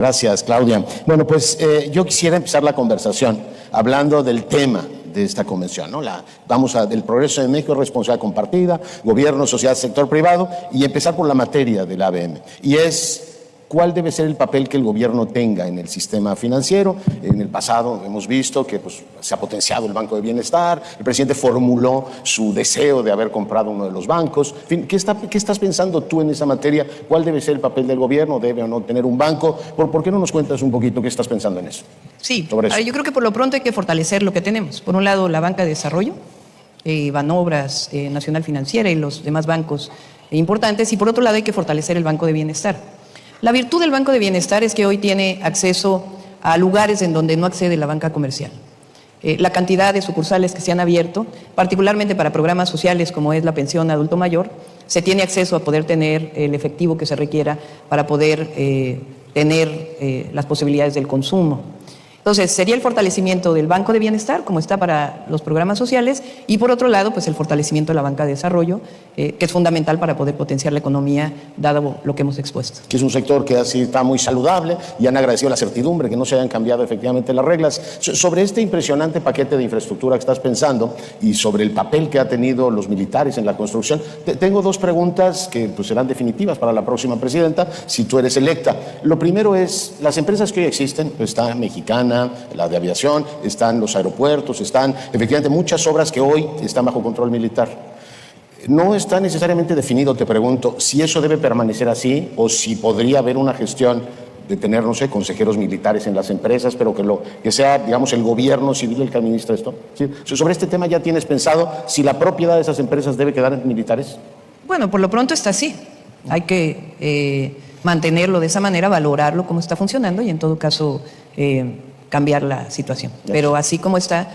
Gracias, Claudia. Bueno, pues yo quisiera empezar la conversación hablando del tema de esta convención, ¿no? Del progreso de México, responsabilidad compartida, gobierno, sociedad, sector privado, y empezar por la materia del ABM. Y es cuál debe ser el papel que el gobierno tenga en el sistema financiero. En el pasado hemos visto que se ha potenciado el Banco de Bienestar, el presidente formuló su deseo de haber comprado uno de los bancos. En fin, ¿qué estás pensando tú en esa materia? ¿Cuál debe ser el papel del gobierno? ¿Debe o no tener un banco? ¿Por qué no nos cuentas un poquito qué estás pensando en eso? Sí, yo creo que por lo pronto hay que fortalecer lo que tenemos. Por un lado, la banca de desarrollo, Banobras, Nacional Financiera y los demás bancos importantes, y por otro lado hay que fortalecer el Banco de Bienestar. La virtud del Banco de Bienestar es que hoy tiene acceso a lugares en donde no accede la banca comercial. La cantidad de sucursales que se han abierto, particularmente para programas sociales como es la pensión adulto mayor, se tiene acceso a poder tener el efectivo que se requiera para poder tener las posibilidades del consumo. Entonces, sería el fortalecimiento del Banco de Bienestar, como está para los programas sociales, y por otro lado, pues el fortalecimiento de la banca de desarrollo, que es fundamental para poder potenciar la economía, dado lo que hemos expuesto. Que es un sector que así está muy saludable y han agradecido la certidumbre, que no se hayan cambiado efectivamente las reglas. Sobre este impresionante paquete de infraestructura que estás pensando y sobre el papel que han tenido los militares en la construcción, tengo dos preguntas que serán definitivas para la próxima presidenta, si tú eres electa. Lo primero es, las empresas que hoy existen, está Mexicana, la de aviación, están los aeropuertos, están efectivamente muchas obras que hoy están bajo control militar. No está necesariamente definido, te pregunto, si eso debe permanecer así o si podría haber una gestión de tener, no sé, consejeros militares en las empresas, pero que sea, digamos, el gobierno civil el que administra esto. ¿Sí? Sobre este tema ya tienes pensado si la propiedad de esas empresas debe quedar en militares. Bueno, por lo pronto está así. Hay que mantenerlo de esa manera, valorarlo cómo está funcionando y en todo caso cambiar la situación. Pero así como está,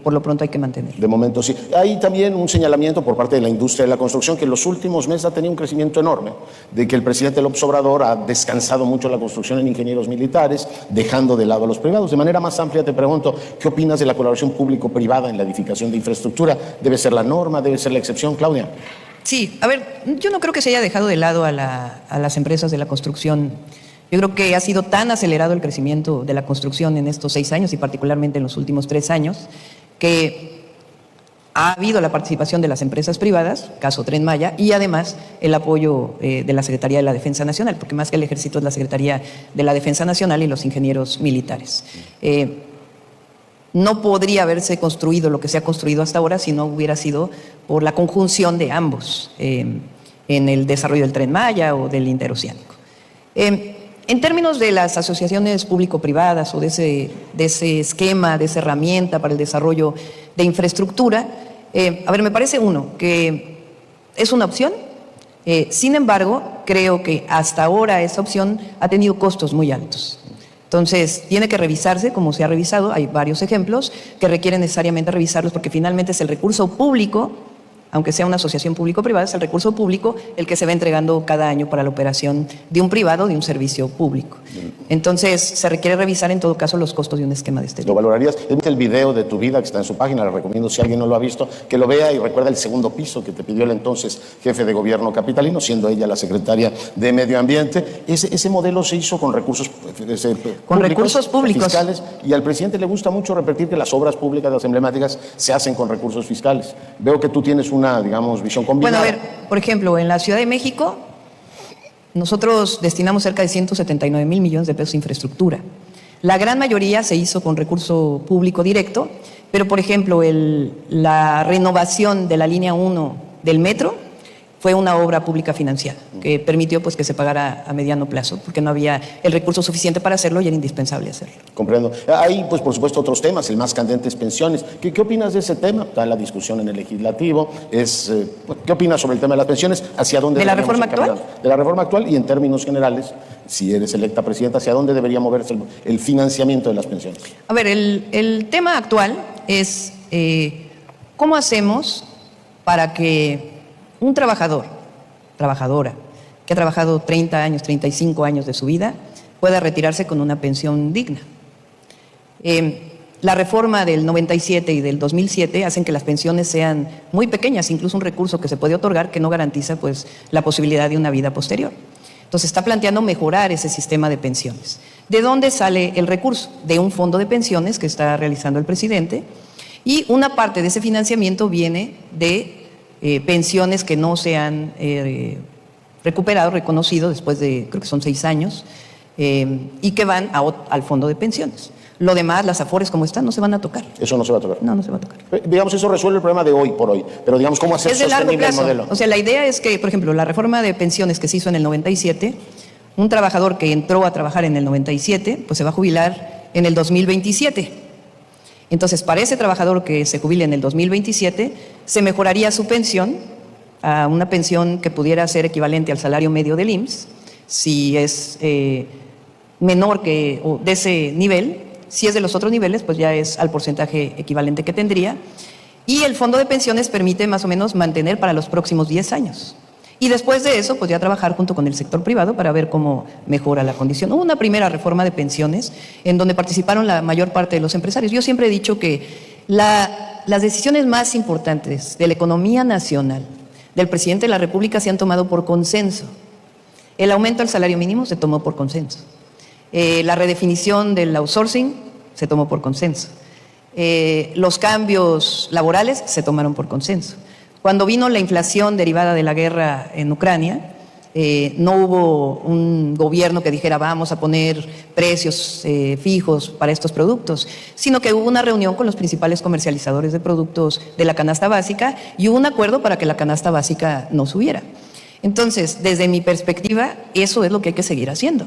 por lo pronto hay que mantenerlo. De momento sí. Hay también un señalamiento por parte de la industria de la construcción que en los últimos meses ha tenido un crecimiento enorme, de que el presidente López Obrador ha descansado mucho la construcción en ingenieros militares, dejando de lado a los privados. De manera más amplia te pregunto, ¿qué opinas de la colaboración público-privada en la edificación de infraestructura? ¿Debe ser la norma? ¿Debe ser la excepción? Claudia. Sí, a ver, yo no creo que se haya dejado de lado a las empresas de la construcción. Yo creo que ha sido tan acelerado el crecimiento de la construcción en estos 6 años y particularmente en los últimos 3 años, que ha habido la participación de las empresas privadas, caso Tren Maya, y además el apoyo de la Secretaría de la Defensa Nacional, porque más que el Ejército es la Secretaría de la Defensa Nacional y los ingenieros militares. No podría haberse construido lo que se ha construido hasta ahora si no hubiera sido por la conjunción de ambos en el desarrollo del Tren Maya o del interoceánico. En términos de las asociaciones público-privadas o de ese esquema, de esa herramienta para el desarrollo de infraestructura, me parece que es una opción. Sin embargo, creo que hasta ahora esa opción ha tenido costos muy altos. Entonces, tiene que revisarse, como se ha revisado. Hay varios ejemplos que requieren necesariamente revisarlos porque finalmente es el recurso público, aunque sea una asociación público-privada, es el recurso público el que se va entregando cada año para la operación de un privado, de un servicio público. Entonces, se requiere revisar en todo caso los costos de un esquema de este tipo. ¿Lo valorarías? El video de tu vida que está en su página, le recomiendo si alguien no lo ha visto, que lo vea y recuerda el segundo piso que te pidió el entonces jefe de gobierno capitalino, siendo ella la secretaria de Medio Ambiente. Ese modelo se hizo con recursos públicos, fiscales, y al presidente le gusta mucho repetir que las obras públicas, las emblemáticas, se hacen con recursos fiscales. Veo que tú tienes una, digamos, visión combinada. Bueno, por ejemplo, en la Ciudad de México, nosotros destinamos cerca de 179,000 millones de pesos a infraestructura. La gran mayoría se hizo con recurso público directo, pero por ejemplo, la renovación de la línea 1 del metro fue una obra pública financiada que permitió que se pagara a mediano plazo porque no había el recurso suficiente para hacerlo y era indispensable hacerlo. Comprendo. Hay, por supuesto, otros temas. El más candente es pensiones. ¿Qué opinas de ese tema? Está la discusión en el legislativo. ¿Qué opinas sobre el tema de las pensiones? ¿Hacia dónde ¿De la reforma actual? De la reforma actual y en términos generales, si eres electa presidenta, ¿hacia dónde debería moverse el financiamiento de las pensiones? A ver, el tema actual es ¿cómo hacemos para que un trabajadora, que ha trabajado 30 años, 35 años de su vida, pueda retirarse con una pensión digna? La reforma del 97 y del 2007 hacen que las pensiones sean muy pequeñas, incluso un recurso que se puede otorgar que no garantiza la posibilidad de una vida posterior. Entonces está planteando mejorar ese sistema de pensiones. ¿De dónde sale el recurso? De un fondo de pensiones que está realizando el presidente, y una parte de ese financiamiento viene de pensiones que no se han recuperado, reconocido después de, creo que son 6 años, y que van al fondo de pensiones. Lo demás, las afores como están, no se van a tocar. Eso no se va a tocar. No, no se va a tocar. Digamos, eso resuelve el problema de hoy por hoy, pero digamos, ¿cómo hacer Es de largo sostenible el plazo. modelo? O sea, la idea es que, por ejemplo, la reforma de pensiones que se hizo en el 97, un trabajador que entró a trabajar en el 97, pues se va a jubilar en el 2027. Entonces, para ese trabajador que se jubile en el 2027, se mejoraría su pensión a una pensión que pudiera ser equivalente al salario medio del IMSS, si es menor que o de ese nivel. Si es de los otros niveles, pues ya es al porcentaje equivalente que tendría. Y el fondo de pensiones permite más o menos mantener para los próximos 10 años. Y después de eso, pues ya trabajar junto con el sector privado para ver cómo mejora la condición. Hubo una primera reforma de pensiones en donde participaron la mayor parte de los empresarios. Yo siempre he dicho que las decisiones más importantes de la economía nacional, del presidente de la República, se han tomado por consenso. El aumento del salario mínimo se tomó por consenso. La redefinición del outsourcing se tomó por consenso. Los cambios laborales se tomaron por consenso. Cuando vino la inflación derivada de la guerra en Ucrania, no hubo un gobierno que dijera vamos a poner precios fijos para estos productos, sino que hubo una reunión con los principales comercializadores de productos de la canasta básica y hubo un acuerdo para que la canasta básica no subiera. Entonces, desde mi perspectiva, eso es lo que hay que seguir haciendo.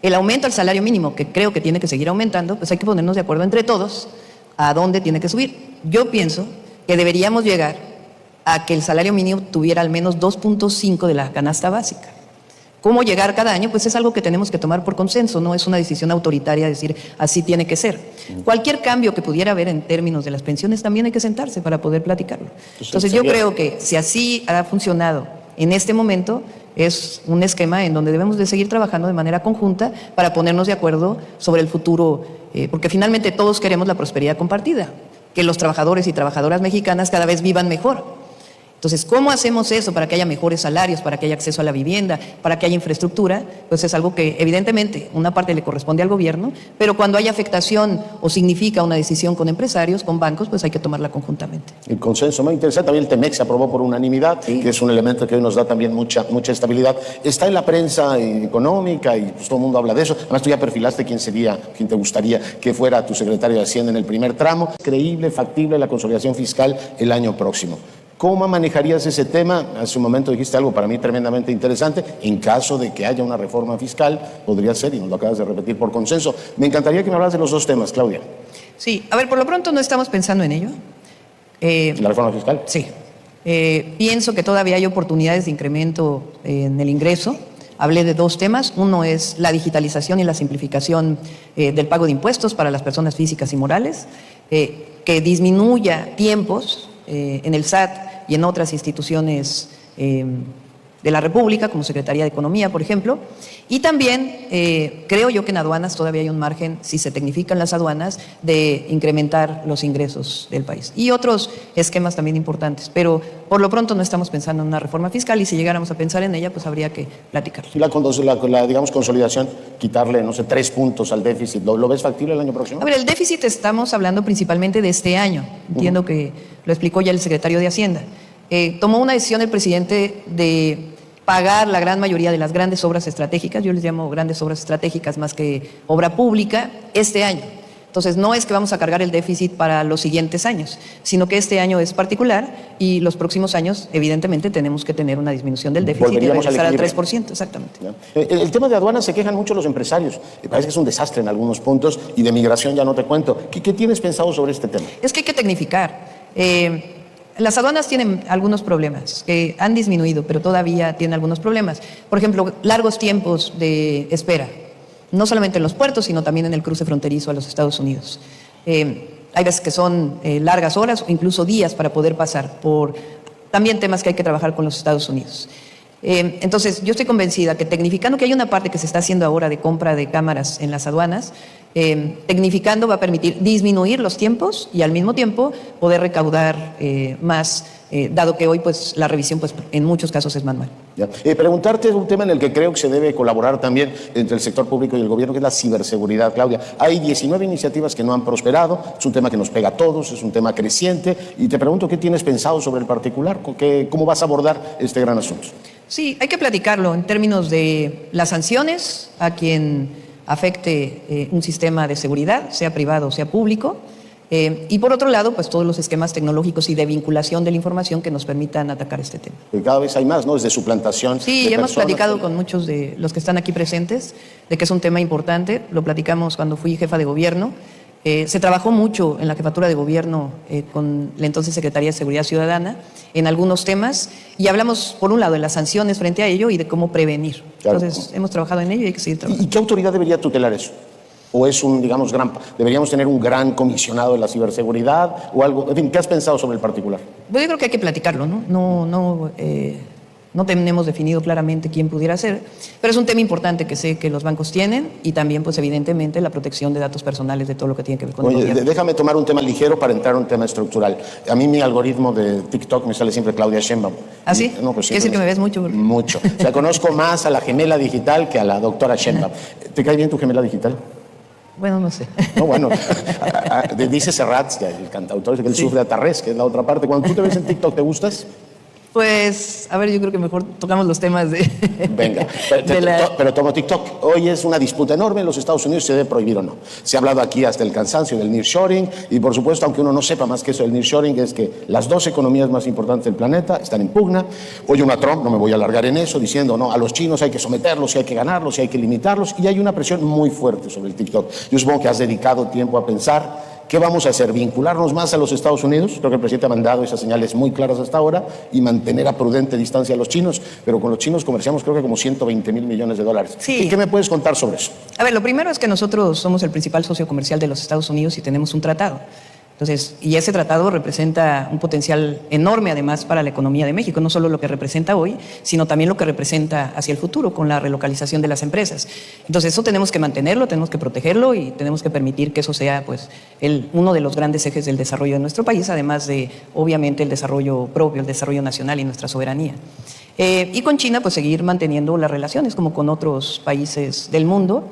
El aumento al salario mínimo, que creo que tiene que seguir aumentando, pues hay que ponernos de acuerdo entre todos a dónde tiene que subir. Yo pienso que deberíamos llegar a que el salario mínimo tuviera al menos 2.5 de la canasta básica. ¿Cómo llegar cada año? Pues es algo que tenemos que tomar por consenso, no es una decisión autoritaria decir así tiene que ser. Cualquier cambio que pudiera haber en términos de las pensiones también hay que sentarse para poder platicarlo. Entonces yo creo que si así ha funcionado en este momento, es un esquema en donde debemos de seguir trabajando de manera conjunta para ponernos de acuerdo sobre el futuro, porque finalmente todos queremos la prosperidad compartida, que los trabajadores y trabajadoras mexicanas cada vez vivan mejor. Entonces, ¿cómo hacemos eso para que haya mejores salarios, para que haya acceso a la vivienda, para que haya infraestructura? Pues es algo que evidentemente una parte le corresponde al gobierno, pero cuando hay afectación o significa una decisión con empresarios, con bancos, pues hay que tomarla conjuntamente. El consenso muy interesante. También el TEMEC se aprobó por unanimidad, sí, que es un elemento que hoy nos da también mucha estabilidad. Está en la prensa económica y pues todo el mundo habla de eso. Además, tú ya perfilaste quién te gustaría que fuera tu secretario de Hacienda en el primer tramo. Creíble, factible la consolidación fiscal el año próximo. ¿Cómo manejarías ese tema? Hace un momento dijiste algo para mí tremendamente interesante. En caso de que haya una reforma fiscal, podría ser, y nos lo acabas de repetir, por consenso. Me encantaría que me hablas de los dos temas, Claudia. Sí, a ver, por lo pronto no estamos pensando en ello. ¿La reforma fiscal? Sí. Pienso que todavía hay oportunidades de incremento en el ingreso. Hablé de dos temas. Uno es la digitalización y la simplificación del pago de impuestos para las personas físicas y morales, que disminuya tiempos en el SAT y en otras instituciones de la República, como Secretaría de Economía, por ejemplo. Y también creo yo que en aduanas todavía hay un margen, si se tecnifican las aduanas, de incrementar los ingresos del país. Y otros esquemas también importantes. Pero por lo pronto no estamos pensando en una reforma fiscal y si llegáramos a pensar en ella, pues habría que platicarlo. Y la digamos, consolidación, quitarle, no sé, 3 puntos al déficit, ¿lo ves factible el año próximo? A ver, el déficit estamos hablando principalmente de este año. Entiendo que lo explicó ya el secretario de Hacienda. Tomó una decisión el presidente de pagar la gran mayoría de las grandes obras estratégicas, yo les llamo grandes obras estratégicas más que obra pública, este año. Entonces no es que vamos a cargar el déficit para los siguientes años, sino que este año es particular y los próximos años evidentemente tenemos que tener una disminución del déficit y regresar al 3%, exactamente. El tema de aduanas se quejan mucho los empresarios, me parece que es un desastre en algunos puntos y de migración ya no te cuento. ¿Qué tienes pensado sobre este tema? Es que hay que tecnificar. Las aduanas tienen algunos problemas que han disminuido, pero todavía tienen algunos problemas. Por ejemplo, largos tiempos de espera, no solamente en los puertos, sino también en el cruce fronterizo a los Estados Unidos. Hay veces que son largas horas o incluso días para poder pasar por también temas que hay que trabajar con los Estados Unidos. Entonces, yo estoy convencida que tecnificando, que hay una parte que se está haciendo ahora de compra de cámaras en las aduanas, Tecnificando va a permitir disminuir los tiempos y al mismo tiempo poder recaudar más, dado que hoy pues, la revisión pues, en muchos casos es manual. Preguntarte un tema en el que creo que se debe colaborar también entre el sector público y el gobierno, que es la ciberseguridad, Claudia. Hay 19 iniciativas que no han prosperado, es un tema que nos pega a todos, es un tema creciente, y te pregunto qué tienes pensado sobre el particular, cómo vas a abordar este gran asunto. Sí, hay que platicarlo en términos de las sanciones a quien afecte un sistema de seguridad, sea privado o sea público. Y por otro lado, pues todos los esquemas tecnológicos y de vinculación de la información que nos permitan atacar este tema. Porque cada vez hay más, ¿no? Desde suplantación. Sí, ya hemos platicado con muchos de los que están aquí presentes de que es un tema importante. Lo platicamos cuando fui jefa de gobierno. Se trabajó mucho en la jefatura de gobierno con la entonces Secretaría de Seguridad Ciudadana en algunos temas y hablamos, por un lado, de las sanciones frente a ello y de cómo prevenir. Claro. Entonces, hemos trabajado en ello y hay que seguir trabajando. ¿Y qué autoridad debería tutelar eso? ¿O es un, digamos, deberíamos tener un gran comisionado de la ciberseguridad o algo? En fin, ¿qué has pensado sobre el particular? Pues yo creo que hay que platicarlo, ¿no? No tenemos definido claramente quién pudiera ser, pero es un tema importante que sé que los bancos tienen y también, pues evidentemente, la protección de datos personales de todo lo que tiene que ver con el gobierno. Déjame tomar un tema ligero para entrar a un tema estructural. A mí mi algoritmo de TikTok me sale siempre Claudia Sheinbaum. ¿Ah, sí? No, pues, ¿Quiere decir que me ves mucho? Mucho. O sea, conozco más a la gemela digital que a la doctora Sheinbaum. ¿Te cae bien tu gemela digital? Bueno, no sé. No, bueno, dice Serrat, el cantautor, que él sufre de atarrés, que es la otra parte. Cuando tú te ves en TikTok, ¿te gustas? Pues, a ver, yo creo que mejor tocamos los temas de... Venga, pero tomo TikTok. Hoy es una disputa enorme en los Estados Unidos si se debe prohibir o no. Se ha hablado aquí hasta el cansancio del nearshoring y, por supuesto, aunque uno no sepa más que eso del nearshoring, es que las dos economías más importantes del planeta están en pugna. Oye uno a Trump, no me voy a alargar en eso, diciendo, no, a los chinos hay que someterlos, y hay que ganarlos, y hay que limitarlos, y hay una presión muy fuerte sobre el TikTok. Yo supongo que has dedicado tiempo a pensar ¿qué vamos a hacer? ¿Vincularnos más a los Estados Unidos? Creo que el presidente ha mandado esas señales muy claras hasta ahora y mantener a prudente distancia a los chinos, pero con los chinos comerciamos creo que como 120,000 millones de dólares. Sí. ¿Qué me puedes contar sobre eso? A ver, lo primero es que nosotros somos el principal socio comercial de los Estados Unidos y tenemos un tratado. Entonces, y ese tratado representa un potencial enorme además para la economía de México, no solo lo que representa hoy, sino también lo que representa hacia el futuro con la relocalización de las empresas. Entonces, eso tenemos que mantenerlo, tenemos que protegerlo y tenemos que permitir que eso sea pues uno de los grandes ejes del desarrollo de nuestro país, además de, obviamente, el desarrollo propio, el desarrollo nacional y nuestra soberanía. Y con China, pues seguir manteniendo las relaciones como con otros países del mundo.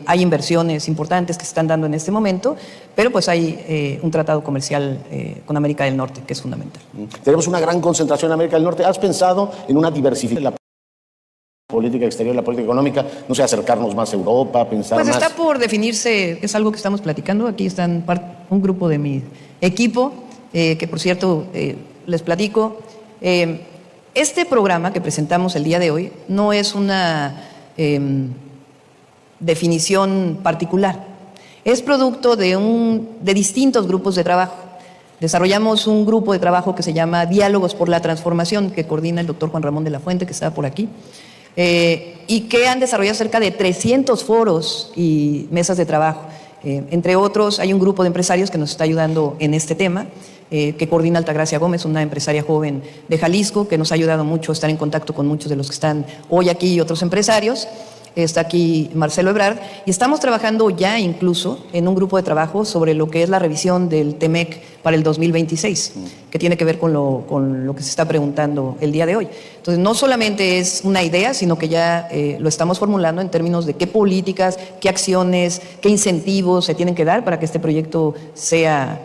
Hay inversiones importantes que se están dando en este momento, pero pues hay un tratado comercial con América del Norte que es fundamental. Tenemos una gran concentración en América del Norte. ¿Has pensado en una diversificación de la política exterior, la política económica? No sé, acercarnos más a Europa, pensar pues más. Está por definirse, es algo que estamos platicando. Aquí están un grupo de mi equipo, que por cierto les platico. Este programa que presentamos el día de hoy no es una definición particular. Es producto de distintos grupos de trabajo. Desarrollamos un grupo de trabajo que se llama Diálogos por la Transformación, que coordina el doctor Juan Ramón de la Fuente, que está por aquí, y que han desarrollado cerca de 300 foros y mesas de trabajo. Entre otros, hay un grupo de empresarios que nos está ayudando en este tema, que coordina Altagracia Gómez, una empresaria joven de Jalisco, que nos ha ayudado mucho a estar en contacto con muchos de los que están hoy aquí y otros empresarios. Está aquí Marcelo Ebrard, y estamos trabajando ya incluso en un grupo de trabajo sobre lo que es la revisión del TEMEC para el 2026, que tiene que ver con lo que se está preguntando el día de hoy. Entonces, no solamente es una idea, sino que ya lo estamos formulando en términos de qué políticas, qué acciones, qué incentivos se tienen que dar para que este proyecto sea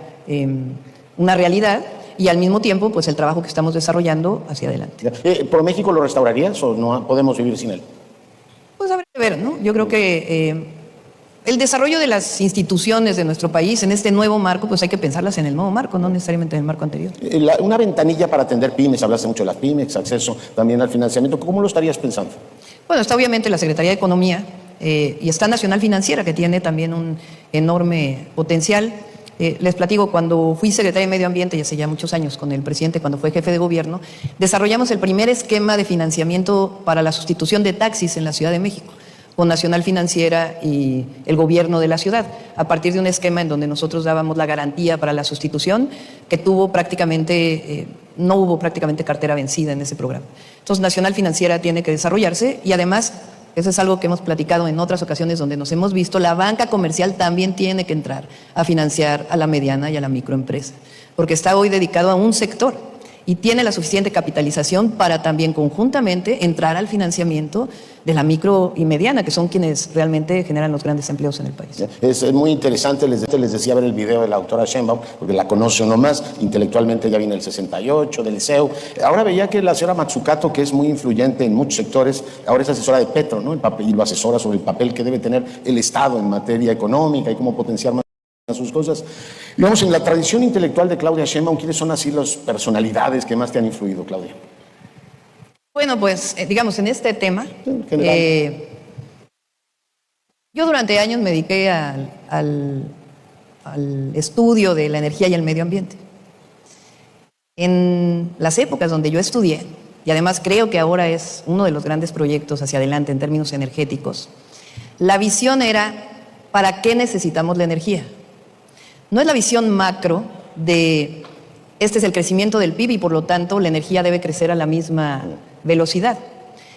una realidad, y al mismo tiempo, pues el trabajo que estamos desarrollando hacia adelante. ¿Por México lo restaurarías o no podemos vivir sin él? Pues habrá que ver, ¿no? Yo creo que el desarrollo de las instituciones de nuestro país en este nuevo marco, pues hay que pensarlas en el nuevo marco, no necesariamente en el marco anterior. Una ventanilla para atender pymes, hablaste mucho de las pymes, acceso también al financiamiento, ¿cómo lo estarías pensando? Bueno, está obviamente la Secretaría de Economía y está Nacional Financiera, que tiene también un enorme potencial. Les platico, cuando fui secretaria de Medio Ambiente, ya hace ya muchos años, con el presidente, cuando fue jefe de gobierno, desarrollamos el primer esquema de financiamiento para la sustitución de taxis en la Ciudad de México, con Nacional Financiera y el gobierno de la ciudad, a partir de un esquema en donde nosotros dábamos la garantía para la sustitución, que no hubo prácticamente cartera vencida en ese programa. Entonces, Nacional Financiera tiene que desarrollarse y además Eso es algo que hemos platicado en otras ocasiones donde nos hemos visto. La banca comercial también tiene que entrar a financiar a la mediana y a la microempresa, porque está hoy dedicado a un sector y tiene la suficiente capitalización para también conjuntamente entrar al financiamiento de la micro y mediana, que son quienes realmente generan los grandes empleos en el país. Es muy interesante, les decía ver el video de la doctora Sheinbaum, porque la conoce uno más, intelectualmente ya viene el 68, del liceo. Ahora veía que la señora Matsukato, que es muy influyente en muchos sectores, ahora es asesora de Petro, ¿no? Y lo asesora sobre el papel que debe tener el Estado en materia económica y cómo potenciar más sus cosas. Digamos, en la tradición intelectual de Claudia Sheinbaum, ¿quiénes son así las personalidades que más te han influido, Claudia? Bueno, pues, digamos, en este tema, yo durante años me dediqué al estudio de la energía y el medio ambiente. En las épocas donde yo estudié, y además creo que ahora es uno de los grandes proyectos hacia adelante en términos energéticos, la visión era, ¿para qué necesitamos la energía? No es la visión macro de, este es el crecimiento del PIB y por lo tanto la energía debe crecer a la misma velocidad,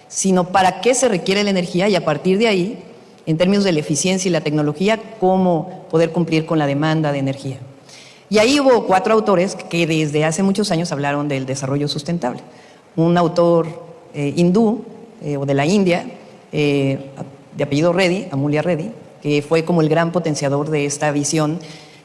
sino para qué se requiere la energía y a partir de ahí, en términos de la eficiencia y la tecnología, cómo poder cumplir con la demanda de energía. Y ahí hubo 4 autores que desde hace muchos años hablaron del desarrollo sustentable. Un autor hindú, o de la India, de apellido Reddy, Amulya Reddy, que fue como el gran potenciador de esta visión,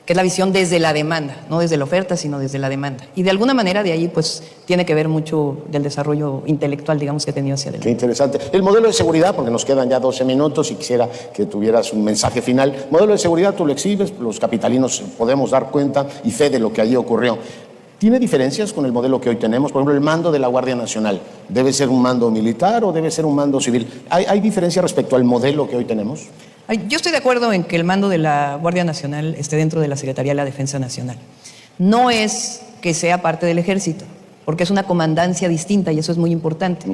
que es la visión desde la demanda, no desde la oferta, sino desde la demanda. Y de alguna manera de ahí pues tiene que ver mucho del desarrollo intelectual, digamos, que he tenido hacia adelante. Qué interesante. El modelo de seguridad, porque nos quedan ya 12 minutos y quisiera que tuvieras un mensaje final. Modelo de seguridad, tú lo exhibes, los capitalinos podemos dar cuenta y fe de lo que allí ocurrió. ¿Tiene diferencias con el modelo que hoy tenemos? Por ejemplo, el mando de la Guardia Nacional, ¿debe ser un mando militar o debe ser un mando civil? ¿Hay diferencia respecto al modelo que hoy tenemos? Yo estoy de acuerdo en que el mando de la Guardia Nacional esté dentro de la Secretaría de la Defensa Nacional. No es que sea parte del Ejército, porque es una comandancia distinta y eso es muy importante.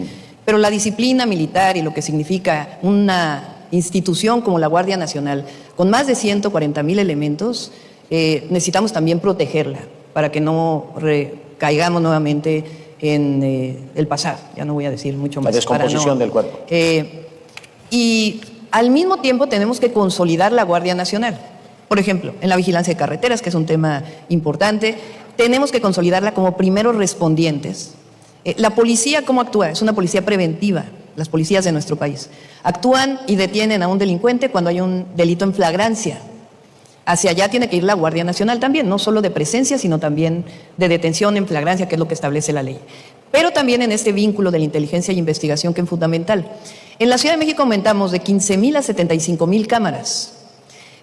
Pero la disciplina militar y lo que significa una institución como la Guardia Nacional, con más de 140,000 elementos, necesitamos también protegerla para que no caigamos nuevamente en el pasado. Ya no voy a decir mucho más. La descomposición del cuerpo. Y al mismo tiempo tenemos que consolidar la Guardia Nacional. Por ejemplo, en la vigilancia de carreteras, que es un tema importante, tenemos que consolidarla como primeros respondientes. La policía, ¿cómo actúa? Es una policía preventiva, las policías de nuestro país. Actúan y detienen a un delincuente cuando hay un delito en flagrancia. Hacia allá tiene que ir la Guardia Nacional también, no solo de presencia, sino también de detención en flagrancia, que es lo que establece la ley. Pero también en este vínculo de la inteligencia y investigación, que es fundamental. En la Ciudad de México aumentamos de 15,000 a 75,000 cámaras.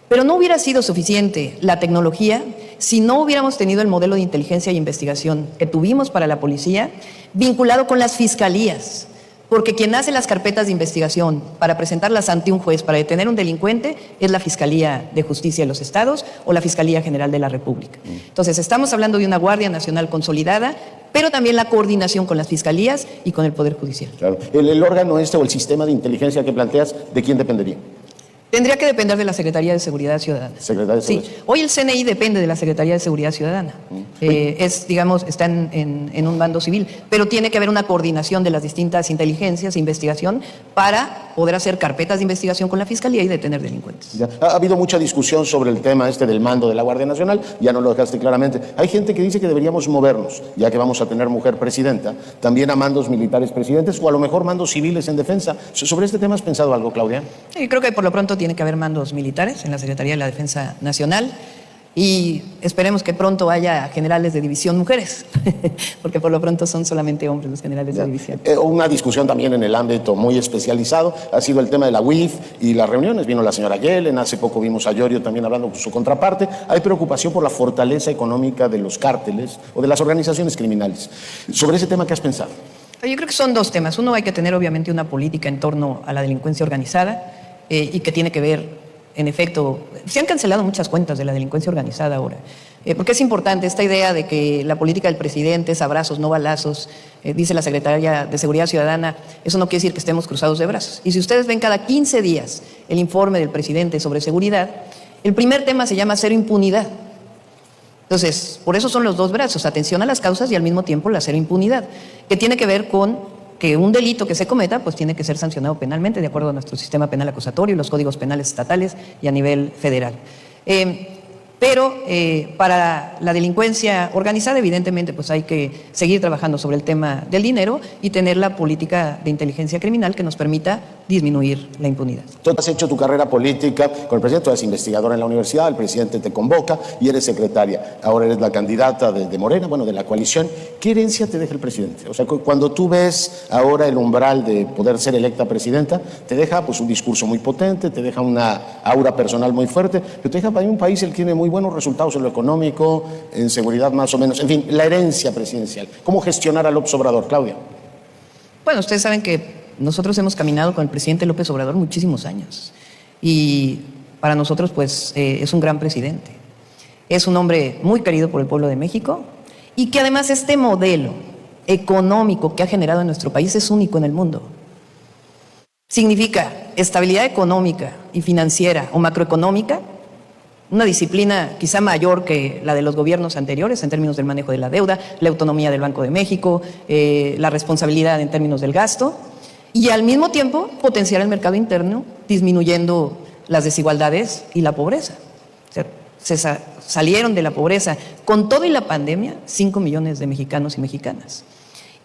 Pero no hubiera sido suficiente la tecnología si no hubiéramos tenido el modelo de inteligencia y investigación que tuvimos para la policía, vinculado con las fiscalías. Porque quien hace las carpetas de investigación para presentarlas ante un juez para detener a un delincuente es la Fiscalía de Justicia de los Estados o la Fiscalía General de la República. Entonces, estamos hablando de una Guardia Nacional consolidada, pero también la coordinación con las fiscalías y con el Poder Judicial. Claro. El órgano o el sistema de inteligencia que planteas, ¿de quién dependería? Tendría que depender de la Secretaría de Seguridad Ciudadana. Secretaría de Seguridad. Sí, hoy el CNI depende de la Secretaría de Seguridad Ciudadana. Está en un bando civil, pero tiene que haber una coordinación de las distintas inteligencias e investigación para poder hacer carpetas de investigación con la Fiscalía y detener delincuentes. Ya. Ha habido mucha discusión sobre el tema del mando de la Guardia Nacional, ya no lo dejaste claramente. Hay gente que dice que deberíamos movernos, ya que vamos a tener mujer presidenta, también a mandos militares presidentes o a lo mejor mandos civiles en defensa. ¿Sobre este tema has pensado algo, Claudia? Sí, creo que por lo pronto tiene que haber mandos militares en la Secretaría de la Defensa Nacional y esperemos que pronto haya generales de división mujeres, porque por lo pronto son solamente hombres los generales de división. Una discusión también en el ámbito muy especializado ha sido el tema de la UIF y las reuniones. Vino la señora Yellen, hace poco vimos a Llorio también hablando con su contraparte. Hay preocupación por la fortaleza económica de los cárteles o de las organizaciones criminales. Sobre ese tema, ¿qué has pensado? Yo creo que son dos temas. Uno, hay que tener obviamente una política en torno a la delincuencia organizada, y que tiene que ver, en efecto, se han cancelado muchas cuentas de la delincuencia organizada ahora, porque es importante esta idea de que la política del presidente es abrazos, no balazos, dice la Secretaría de Seguridad Ciudadana, eso no quiere decir que estemos cruzados de brazos. Y si ustedes ven cada 15 días el informe del presidente sobre seguridad, el primer tema se llama cero impunidad. Entonces, por eso son los dos brazos, atención a las causas y al mismo tiempo la cero impunidad, que tiene que ver con que un delito que se cometa pues tiene que ser sancionado penalmente de acuerdo a nuestro sistema penal acusatorio y los códigos penales estatales y a nivel federal. Pero para la delincuencia organizada, evidentemente, pues hay que seguir trabajando sobre el tema del dinero y tener la política de inteligencia criminal que nos permita disminuir la impunidad. Tú has hecho tu carrera política con el presidente, tú eres investigadora en la universidad, el presidente te convoca y eres secretaria. Ahora eres la candidata de Morena, bueno, de la coalición. ¿Qué herencia te deja el presidente? O sea, cuando tú ves ahora el umbral de poder ser electa presidenta, te deja pues un discurso muy potente, te deja una aura personal muy fuerte, pero te deja para un país, él tiene muy buenos resultados en lo económico, en seguridad más o menos, en fin, la herencia presidencial. ¿Cómo gestionar a López Obrador, Claudia? Bueno, ustedes saben que nosotros hemos caminado con el presidente López Obrador muchísimos años y para nosotros pues es un gran presidente. Es un hombre muy querido por el pueblo de México y que además este modelo económico que ha generado en nuestro país es único en el mundo. Significa estabilidad económica y financiera o macroeconómica, una disciplina quizá mayor que la de los gobiernos anteriores en términos del manejo de la deuda, la autonomía del Banco de México, la responsabilidad en términos del gasto y al mismo tiempo potenciar el mercado interno disminuyendo las desigualdades y la pobreza. O sea, salieron de la pobreza con todo y la pandemia 5 millones de mexicanos y mexicanas.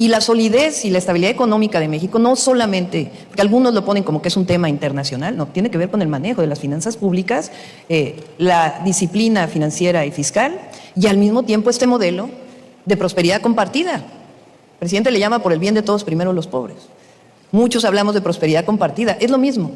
Y la solidez y la estabilidad económica de México no solamente, porque algunos lo ponen como que es un tema internacional, no, tiene que ver con el manejo de las finanzas públicas, la disciplina financiera y fiscal y al mismo tiempo este modelo de prosperidad compartida. El presidente le llama por el bien de todos primero los pobres. Muchos hablamos de prosperidad compartida, es lo mismo.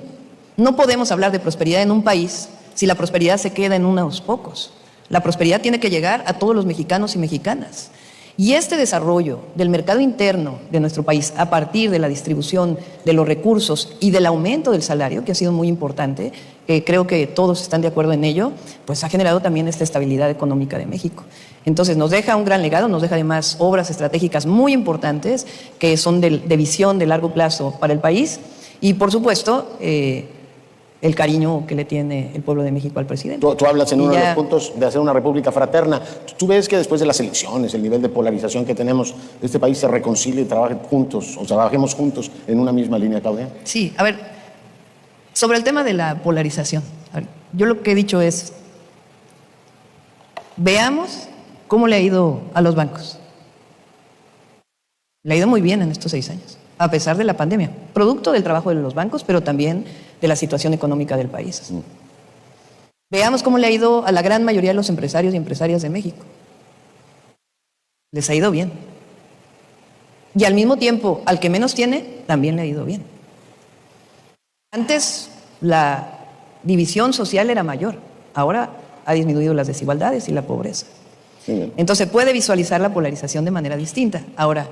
No podemos hablar de prosperidad en un país si la prosperidad se queda en unos pocos. La prosperidad tiene que llegar a todos los mexicanos y mexicanas. Y este desarrollo del mercado interno de nuestro país a partir de la distribución de los recursos y del aumento del salario, que ha sido muy importante, creo que todos están de acuerdo en ello, pues ha generado también esta estabilidad económica de México. Entonces nos deja un gran legado, nos deja además obras estratégicas muy importantes que son de visión de largo plazo para el país y por supuesto el cariño que le tiene el pueblo de México al presidente. Tú hablas en uno de los puntos de hacer una república fraterna. ¿Tú ves que después de las elecciones, el nivel de polarización que tenemos, este país se reconcilie y trabaje juntos, o trabajemos juntos en una misma línea, Claudia? Sí, a ver, sobre el tema de la polarización, yo lo que he dicho es, veamos cómo le ha ido a los bancos. Le ha ido muy bien en estos 6 años, a pesar de la pandemia, producto del trabajo de los bancos, pero también de la situación económica del país. Veamos cómo le ha ido a la gran mayoría de los empresarios y empresarias de México. Les ha ido bien. Y al mismo tiempo, al que menos tiene, también le ha ido bien. Antes la división social era mayor, ahora ha disminuido las desigualdades y la pobreza. Sí. Entonces puede visualizar la polarización de manera distinta. Ahora,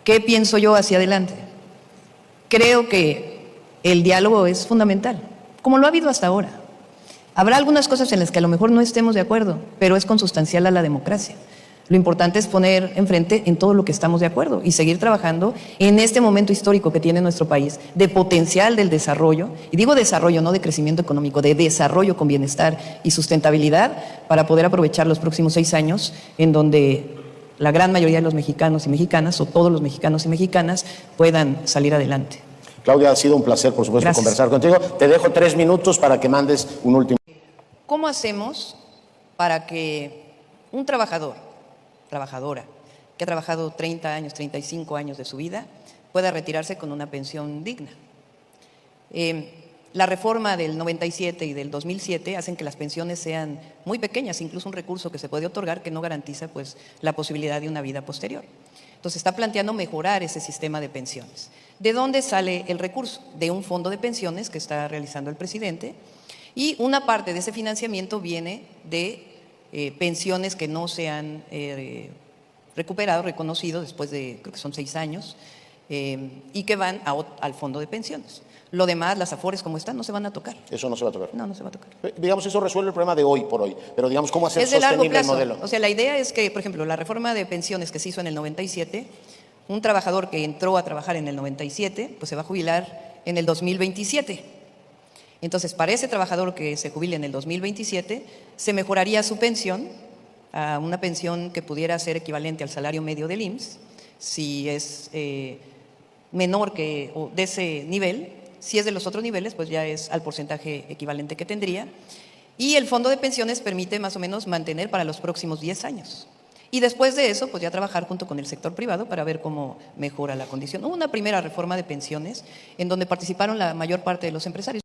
¿qué pienso yo hacia adelante? Creo que el diálogo es fundamental, como lo ha habido hasta ahora. Habrá algunas cosas en las que a lo mejor no estemos de acuerdo, pero es consustancial a la democracia. Lo importante es poner enfrente en todo lo que estamos de acuerdo y seguir trabajando en este momento histórico que tiene nuestro país de potencial del desarrollo, y digo desarrollo, no de crecimiento económico, de desarrollo con bienestar y sustentabilidad para poder aprovechar los próximos 6 años en donde la gran mayoría de los mexicanos y mexicanas, o todos los mexicanos y mexicanas, puedan salir adelante. Claudia, ha sido un placer, por supuesto, Gracias. Conversar contigo. Te dejo 3 minutos para que mandes un último. ¿Cómo hacemos para que un trabajadora, que ha trabajado 30 años, 35 años de su vida, pueda retirarse con una pensión digna? La reforma del 97 y del 2007 hacen que las pensiones sean muy pequeñas, incluso un recurso que se puede otorgar que no garantiza pues, la posibilidad de una vida posterior. Entonces está planteando mejorar ese sistema de pensiones. ¿De dónde sale el recurso? De un fondo de pensiones que está realizando el presidente, y una parte de ese financiamiento viene de pensiones que no se han recuperado, reconocido después de, creo que son 6 años, y que van al fondo de pensiones. Lo demás, las afores como están, no se van a tocar. Eso no se va a tocar. No, no se va a tocar. Digamos, eso resuelve el problema de hoy por hoy, pero digamos, ¿cómo hacer es de largo sostenible el plazo. modelo? O sea, la idea es que, por ejemplo, la reforma de pensiones que se hizo en el 97, un trabajador que entró a trabajar en el 97, pues se va a jubilar en el 2027. Entonces, para ese trabajador que se jubile en el 2027, se mejoraría su pensión a una pensión que pudiera ser equivalente al salario medio del IMSS, si es menor que o de ese nivel. Si es de los otros niveles, pues ya es al porcentaje equivalente que tendría. Y el fondo de pensiones permite más o menos mantener para los próximos 10 años. Y después de eso, pues ya trabajar junto con el sector privado para ver cómo mejora la condición. Hubo una primera reforma de pensiones en donde participaron la mayor parte de los empresarios.